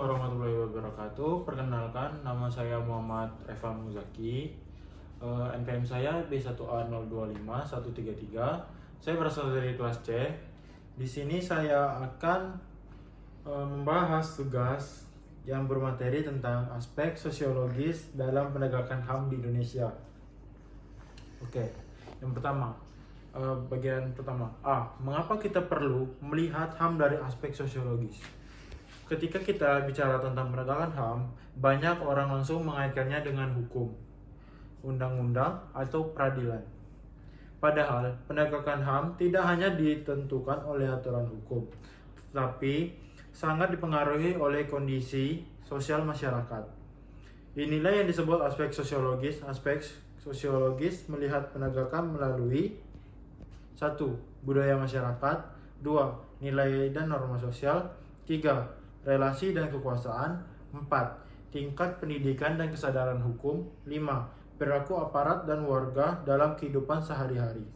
warahmatullahi wabarakatuh. Perkenalkan, nama saya Muhammad Refa Muzaki. NPM saya B1A025133. Saya berasal dari kelas C. Di sini saya akan membahas tugas yang bermateri tentang aspek sosiologis dalam penegakan HAM di Indonesia. Oke, yang pertama, bagian pertama. Mengapa kita perlu melihat HAM dari aspek sosiologis? Ketika kita bicara tentang penegakan HAM, banyak orang langsung mengaitkannya dengan hukum, undang-undang, atau peradilan. Padahal, penegakan HAM tidak hanya ditentukan oleh aturan hukum, tetapi sangat dipengaruhi oleh kondisi sosial masyarakat. Inilah yang disebut aspek sosiologis. Aspek sosiologis melihat penegakan melalui 1. Budaya masyarakat, 2. Nilai dan norma sosial, 3. Relasi dan kekuasaan, 4. Tingkat pendidikan dan kesadaran hukum, 5. Perilaku aparat dan warga dalam kehidupan sehari-hari.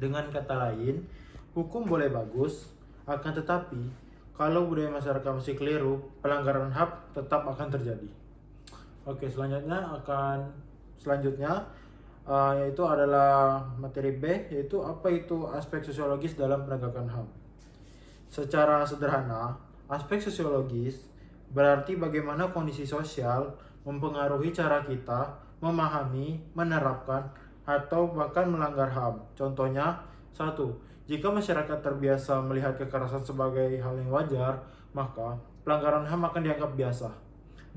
Dengan kata lain, hukum boleh bagus, akan tetapi kalau budaya masyarakat masih keliru, pelanggaran HAM tetap akan terjadi. Oke, selanjutnya yaitu adalah materi B, yaitu apa itu aspek sosiologis dalam penegakan HAM. Secara sederhana, aspek sosiologis berarti bagaimana kondisi sosial mempengaruhi cara kita memahami, menerapkan, atau bahkan melanggar HAM. Contohnya, 1. Jika masyarakat terbiasa melihat kekerasan sebagai hal yang wajar, maka pelanggaran HAM akan dianggap biasa.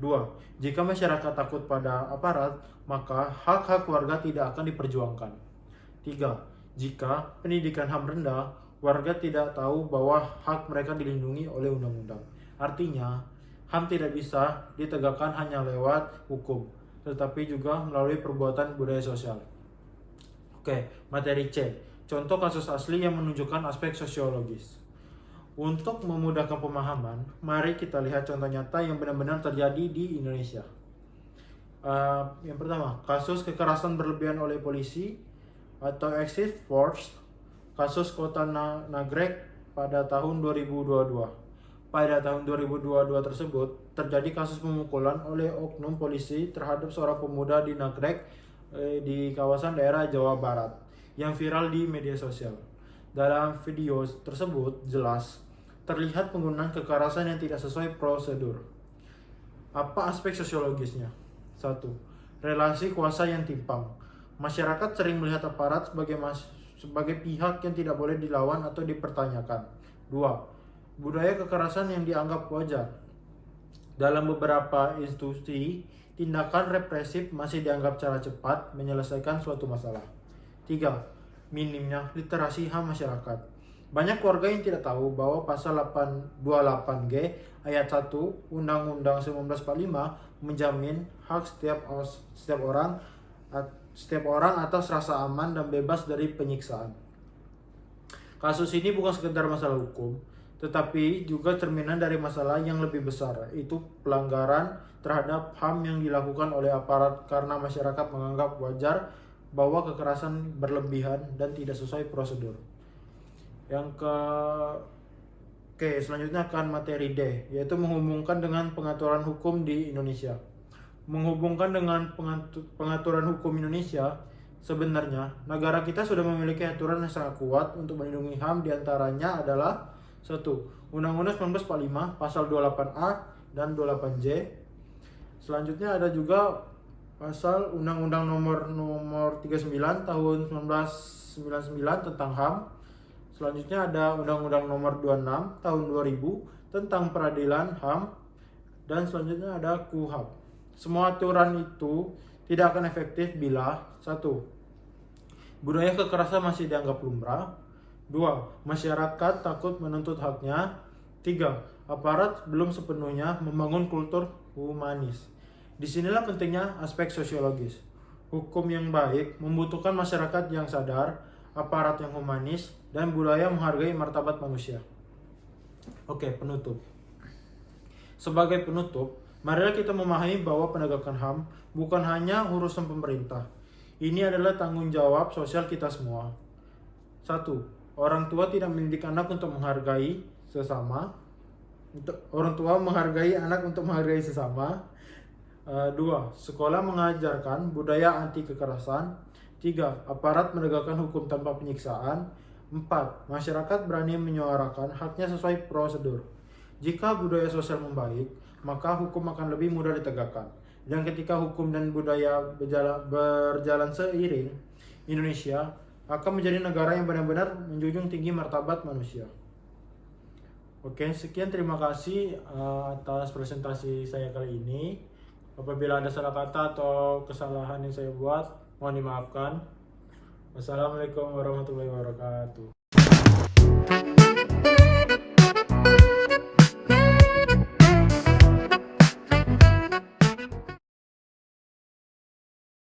2. Jika masyarakat takut pada aparat, maka hak-hak warga tidak akan diperjuangkan. 3. Jika pendidikan HAM rendah, warga tidak tahu bahwa hak mereka dilindungi oleh undang-undang. Artinya, HAM tidak bisa ditegakkan hanya lewat hukum, tetapi juga melalui perbuatan budaya sosial. Oke, materi C. Contoh kasus asli yang menunjukkan aspek sosiologis. Untuk memudahkan pemahaman, mari kita lihat contoh nyata yang benar-benar terjadi di Indonesia. Yang pertama, kasus kekerasan berlebihan oleh polisi atau excessive force. Kasus Kota Nagreg pada tahun 2022. Pada tahun 2022 tersebut, terjadi kasus pemukulan oleh oknum polisi terhadap seorang pemuda di Nagreg di kawasan daerah Jawa Barat yang viral di media sosial. Dalam video tersebut jelas terlihat penggunaan kekerasan yang tidak sesuai prosedur. Apa aspek sosiologisnya? 1. Relasi kuasa yang timpang. Masyarakat sering melihat aparat sebagai pihak yang tidak boleh dilawan atau dipertanyakan. 2. Budaya kekerasan yang dianggap wajar. Dalam beberapa institusi, tindakan represif masih dianggap cara cepat menyelesaikan suatu masalah. 3. Minimnya literasi HAM masyarakat. Banyak warga yang tidak tahu bahwa pasal 28G ayat 1 Undang-Undang 1945 menjamin hak setiap orang atas rasa aman dan bebas dari penyiksaan. Kasus ini bukan sekedar masalah hukum, tetapi juga cerminan dari masalah yang lebih besar, yaitu pelanggaran terhadap HAM yang dilakukan oleh aparat karena masyarakat menganggap wajar bahwa kekerasan berlebihan dan tidak sesuai prosedur. Selanjutnya akan materi D, yaitu menghubungkan dengan pengaturan hukum di Indonesia. Menghubungkan dengan pengaturan hukum Indonesia, sebenarnya negara kita sudah memiliki aturan yang sangat kuat untuk melindungi HAM, diantaranya adalah 1. Undang-Undang 1945 pasal 28A dan 28J. Selanjutnya ada juga pasal Undang-Undang nomor 39 tahun 1999 tentang HAM. Selanjutnya ada Undang-Undang nomor 26 tahun 2000 tentang peradilan HAM. Dan selanjutnya ada KUHP. Semua aturan itu tidak akan efektif bila 1. Budaya kekerasan masih dianggap lumrah. 2. Masyarakat takut menuntut haknya. 3. Aparat belum sepenuhnya membangun kultur humanis. Disinilah pentingnya aspek sosiologis. Hukum yang baik membutuhkan masyarakat yang sadar, aparat yang humanis, dan budaya menghargai martabat manusia. Oke, penutup. Sebagai penutup, marilah kita memahami bahwa penegakan HAM bukan hanya urusan pemerintah. Ini adalah tanggung jawab sosial kita semua. 1. Orang tua tidak mendidik anak untuk menghargai sesama. orang tua menghargai anak untuk menghargai sesama. 2. Sekolah mengajarkan budaya anti kekerasan. 3. Aparat menegakkan hukum tanpa penyiksaan. 4. Masyarakat berani menyuarakan haknya sesuai prosedur. Jika budaya sosial membaik, maka hukum akan lebih mudah ditegakkan. Dan ketika hukum dan budaya berjalan seiring, Indonesia akan menjadi negara yang benar-benar menjunjung tinggi martabat manusia. Oke, sekian, terima kasih atas presentasi saya kali ini. Apabila ada salah kata atau kesalahan yang saya buat, mohon dimaafkan. Wassalamualaikum warahmatullahi wabarakatuh.